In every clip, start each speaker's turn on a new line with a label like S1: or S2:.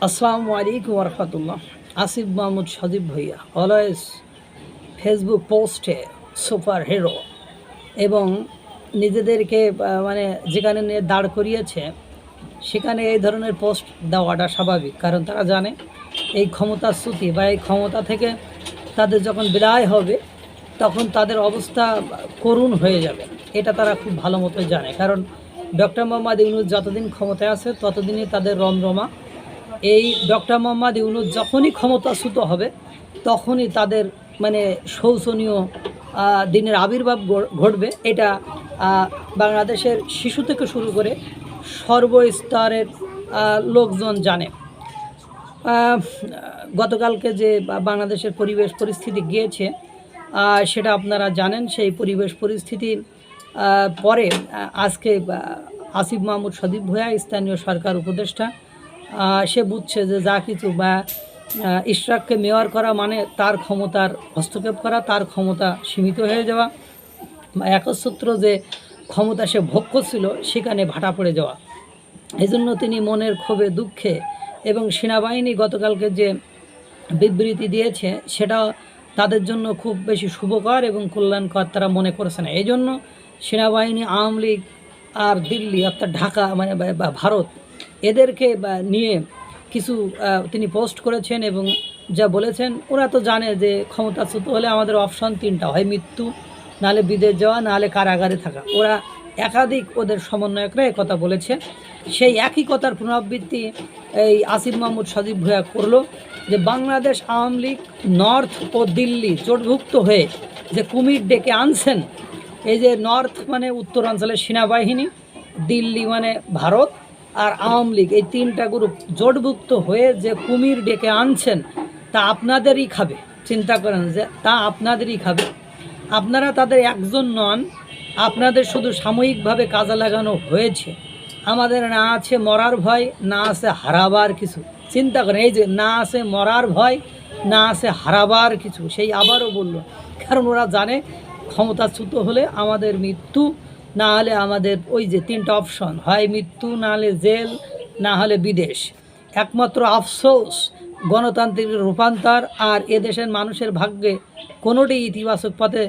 S1: আসসালামু আলাইকুম ওরহমতুল্লাহ। আসিফ মাহমুদ সজীব ভাইয়া অলওয়েজ ফেসবুক পোস্টে সুপার হিরো এবং নিজেদেরকে মানে যেখানে নিয়ে দাঁড় করিয়েছে সেখানে এই ধরনের পোস্ট দেওয়াটা স্বাভাবিক, কারণ তারা জানে এই ক্ষমতাচ্যুতি বা এই ক্ষমতা থেকে তাদের যখন বিদায় হবে তখন তাদের অবস্থা করুণ হয়ে যাবে। এটা তারা খুব ভালো মতো জানে, কারণ ডক্টর মোহাম্মদ ইউনূস যতদিন ক্ষমতায় আছে ততদিনই তাদের রমরমা। এই ডক্টর মোহাম্মদ ইউনূস যখনই ক্ষমতাচ্যুত হবে তখনই তাদের মানে শোচনীয় দিনের আবির্ভাব ঘটবে। এটা বাংলাদেশের শিশু থেকে শুরু করে সর্বস্তরের লোকজন জানে। গতকালকে যে বাংলাদেশের পরিবেশ পরিস্থিতি গিয়েছে সেটা আপনারা জানেন। সেই পরিবেশ পরিস্থিতি পরে আজকে আসিফ মাহমুদ সজীব ভূঁইয়া স্থানীয় সরকার উপদেষ্টা সে বুঝছে যে যা কিছু বা ইশরাককে মেয়র করা মানে তার ক্ষমতার হস্তক্ষেপ করা, তার ক্ষমতা সীমিত হয়ে যাওয়া, একচ্ছত্র যে ক্ষমতা সে ভোগ করছিল সেখানে ভাটা পড়ে যাওয়া। এই জন্য তিনি মনের ক্ষোভে দুঃখে এবং সেনাবাহিনী গতকালকে যে বিবৃতি দিয়েছে সেটা তাদের জন্য খুব বেশি শুভকর এবং কল্যাণকর তারা মনে করছে না। এই জন্য সেনাবাহিনী, আওয়ামী লীগ আর দিল্লি অর্থাৎ ঢাকা মানে ভারত এদেরকে নিয়ে কিছু তিনি পোস্ট করেছেন এবং যা বলেছেন, ওরা তো জানে যে ক্ষমতাচ্যুত হলে আমাদের অপশন তিনটা, হয় মৃত্যু, নাহলে বিদেশ যাওয়া, নাহলে কারাগারে থাকা। ওরা একাধিক ওদের সমন্বয়করা কথা বলেছে। সেই একই কথার পুনরাবৃত্তি এই আসিফ মাহমুদ সজীব ভূঁইয়া করলো যে বাংলাদেশ আওয়ামী লীগ নর্থ ও দিল্লি জোটভুক্ত হয়ে যে কুমির ডেকে আনছেন, এই যে নর্থ মানে উত্তরাঞ্চলের সেনাবাহিনী, দিল্লি মানে ভারত, আর আওয়ামী লীগ, এই তিনটা গ্রুপ জোটভুক্ত হয়ে যে কুমির ডেকে আনছেন তা আপনাদেরই খাবে। চিন্তা করেন যে তা আপনাদেরই খাবে। আপনারা তাদের একজন নন, আপনাদের শুধু সাময়িকভাবে কাজে লাগানো হয়েছে। আমাদের না আছে মরার ভয়, না আছে হারাবার কিছু। চিন্তা করেন, এই যে না আছে মরার ভয়, না আছে হারাবার কিছু, সেই আবারও বলল, কারণ ওরা জানে ক্ষমতাচ্যুত হলে আমাদের মৃত্যু, না হলে আমাদের ওই যে তিনটা অপশন, হয় মৃত্যু, না হলে জেল, না হলে বিদেশ। একমাত্র আফসোস গণতান্ত্রিক রূপান্তর আর এদেশের মানুষের ভাগ্যে কোনোটি ইতিবাচক পথে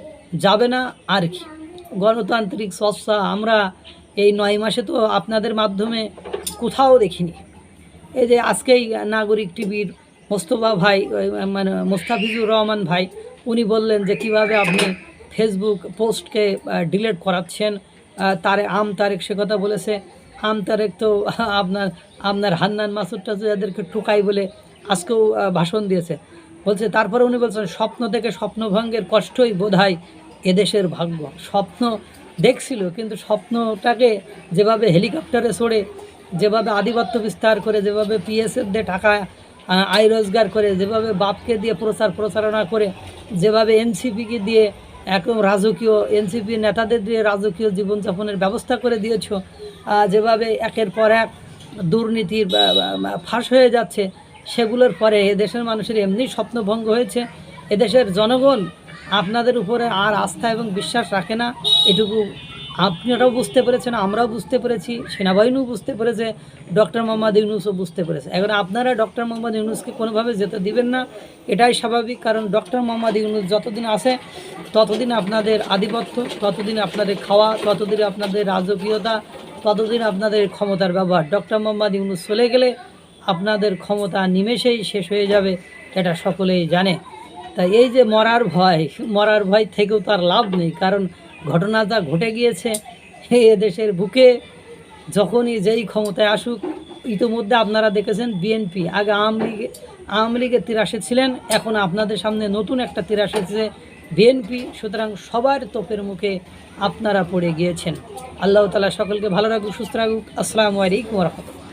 S1: যাবে না। আর কি গণতান্ত্রিক চর্চা আমরা এই 9 মাসে তো আপনাদের মাধ্যমে কোথাও দেখিনি। এই যে আজকেই নাগরিক টিভির মোস্তফা ভাই মানে মোস্তাফিজুর রহমান ভাই উনি বললেন যে কিভাবে আপনি ফেসবুক পোস্টকে ডিলিট করাচ্ছেন। তারেক সে কথা বলেছে। তারেক তো আপনার হান্নান মাসুদ এদেরকে ঠুকাই বলে আজকেও ভাষণ দিয়েছে। বলছে, তারপরে উনি বলছেন স্বপ্ন থেকে স্বপ্নভঙ্গের কষ্টই বোধহয় এদেশের ভাগ্য। স্বপ্ন দেখছিল, কিন্তু স্বপ্নটাকে যেভাবে হেলিকপ্টারে চড়ে, যেভাবে আধিপত্য বিস্তার করে, যেভাবে পিএসএফ দিয়ে টাকা আয় রোজগার করে, যেভাবে বাপকে দিয়ে প্রচারণা করে, যেভাবে এনসিপিকে দিয়ে একদম রাজকীয় এনসিপি নেতাদের দিয়ে রাজকীয় জীবনযাপনের ব্যবস্থা করে দিয়েছ, যেভাবে একের পর এক দুর্নীতির ফাঁস হয়ে যাচ্ছে, সেগুলোর পরে এদেশের মানুষের এমনি স্বপ্নভঙ্গ হয়েছে। এদেশের জনগণ আপনাদের উপরে আর আস্থা এবং বিশ্বাস রাখে না। এটুকু আপনারাও বুঝতে পেরেছেন, আমরাও বুঝতে পেরেছি, সেনাবাহিনীও বুঝতে পেরেছে, ডক্টর মোহাম্মদ ইউনূসও বুঝতে পেরেছে। এখন আপনারা ডক্টর মোহাম্মদ ইউনূসকে কোনোভাবে যেতে দিবেন না, এটাই স্বাভাবিক। কারণ ডক্টর মোহাম্মদ ইউনূস যতদিন আছে ততদিন আপনাদের আধিপত্য, ততদিন আপনাদের খাওয়া, ততদিন আপনাদের রাজকীয়তা, ততদিন আপনাদের ক্ষমতার ব্যবহার। ডক্টর মোহাম্মদ ইউনূস চলে গেলে আপনাদের ক্ষমতা নিমেষেই শেষ হয়ে যাবে, এটা সকলেই জানে। তাই এই যে মরার ভয় থেকেও তার লাভ নেই, কারণ ঘটনা যা ঘটে গিয়েছে এদেশের বুকে, যখনই যেই ক্ষমতায় আসুক। ইতিমধ্যে আপনারা দেখেছেন বিএনপি, আগে আওয়ামী লীগের তিরাশে ছিলেন, এখন আপনাদের সামনে নতুন একটা তিরাশে এসেছে বিএনপি। সুতরাং সবার তোপের মুখে আপনারা পড়ে গিয়েছেন। আল্লাহ তাআলা সকলকে ভালো রাখুক, সুস্থ রাখুক। আসসালামু আলাইকুম ওয়া রাহমাতুল্লাহ।